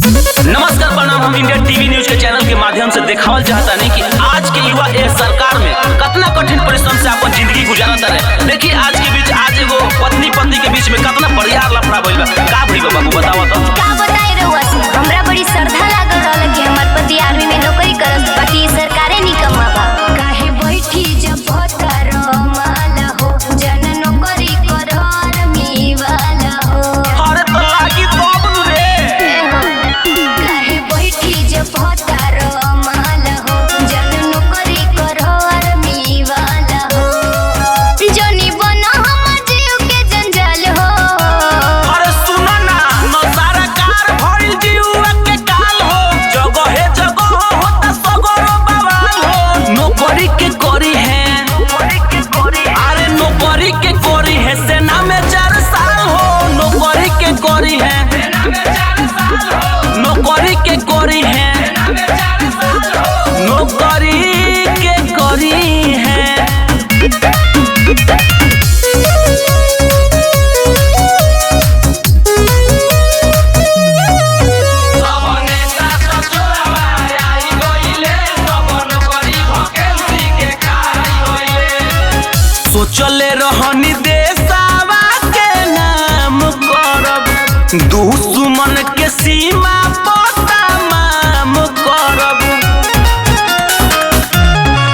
नमस्कार प्रणाम। हम इंडिया टीवी न्यूज के चैनल के माध्यम से दिखावल चाहता नहीं कि आज के युवा ए सरकार में कितना कठिन परिश्रम से अपन जिंदगी गुजारता रहे। देखिए आज के बीच आज एगो पत्नी के बीच में कितना बड़ियार लफड़ा भइल बा। का भइल बा बाबू बताओ तो। का बताई रहुआ से हमरा बड़ी श्रद्धा लागल रहल कि हमर पति आर्मी में नौकरी करत, बाकी सरकारे निकम्मा बा। काहे बैठी जब भतर माला हो, जन नौकरी कर आर्मी वाला हो। अरे तो लागी बाबू रे। काहे बैठी जब भतर माला हो, जन नौकरी कर आर्मी वाला हो। जोनी बना हमर जीव के जंजाल हो। अरे सुनो ना नजारा कार भइल जीवा के काल हो। जगहे जगह होता सगरो बवाल हो। नौकरी के करी है, अरे नौकरी के करी है सेना में 4 साल हो। नौकरी के करी है, नौकरी के करी है, नौकरी के करी है। सोचले रहनी देशवा के नाम करब, दुश्मन के सीमा पर तमाम करब।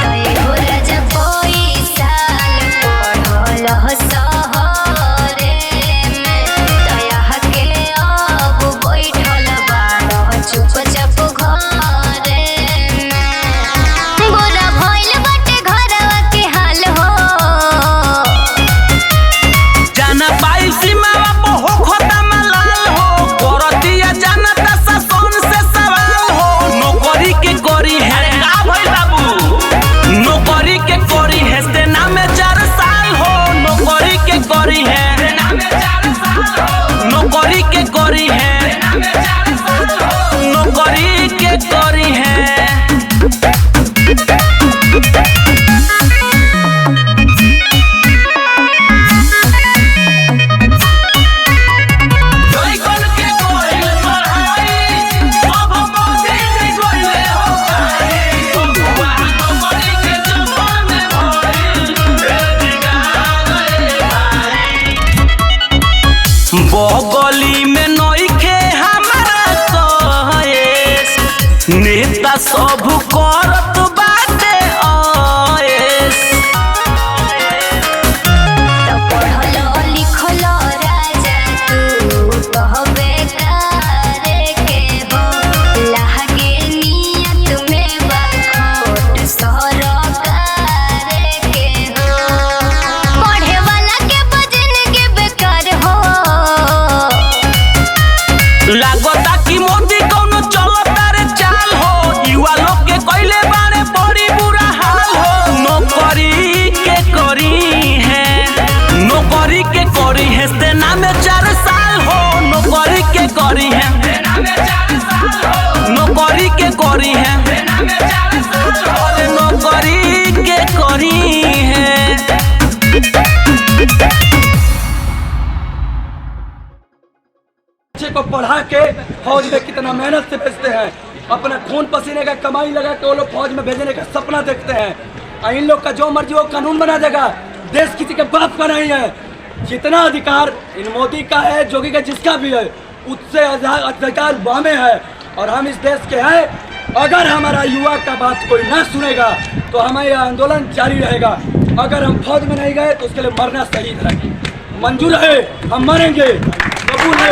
तोय हो राजा कोई साल पढ़ल सहरे में, तोया के अब बैठल बाड़ चुपचाप घरे में। गोरा भइल बाटे घरवा के हाल हो। जाना पाई सीमा पर हो खतम लाल हो। करतिया जनता शासन से सवाल हो। नौकरी के करी है, का भइल बाबू। नौकरी के करी है सेना में 4 साल हो। नौकरी के करी है, नौकरी के करी है, नौकरी के करी है। बगली में नइखे हमारा कहेस, नेता सब करत बाटे आएस। पढ़ल लिखल राजा तू कहबे करे के हो। लागे नियत में बा खोट सरकार के हो। पढ़े वाला के बजन के बेकार हो। लागता कि मोदी कौनो चलता रे चाल हो। युवा लोग के कइले बारे बड़ी बुरा हाल हो। नौकरी के करी है, नौकरी के करी है सेना में 4 साल हो। नौकरी के करी है, नौकरी के करी है, अरे नौकरी के करी है। बच्चे को पढ़ा के फौज में कितना मेहनत से भेजते हैं, अपना खून पसीने का कमाई लगा के वो लोग फौज में भेजने का सपना देखते हैं। और इन लोग का जो मर्जी वो कानून बना देगा। देश किसी के बाप का नहीं है। जितना अधिकार इन मोदी का है, जोगी का जिसका भी है, उससे अधिकार बामे है। और हम इस देश के हैं। अगर हमारा युवा का बात कोई ना सुनेगा तो हमारा आंदोलन जारी रहेगा। अगर हम फौज में नहीं गए तो उसके लिए मरना शहीद रहेगी। मंजूर है, हम मरेंगे। कबूल है।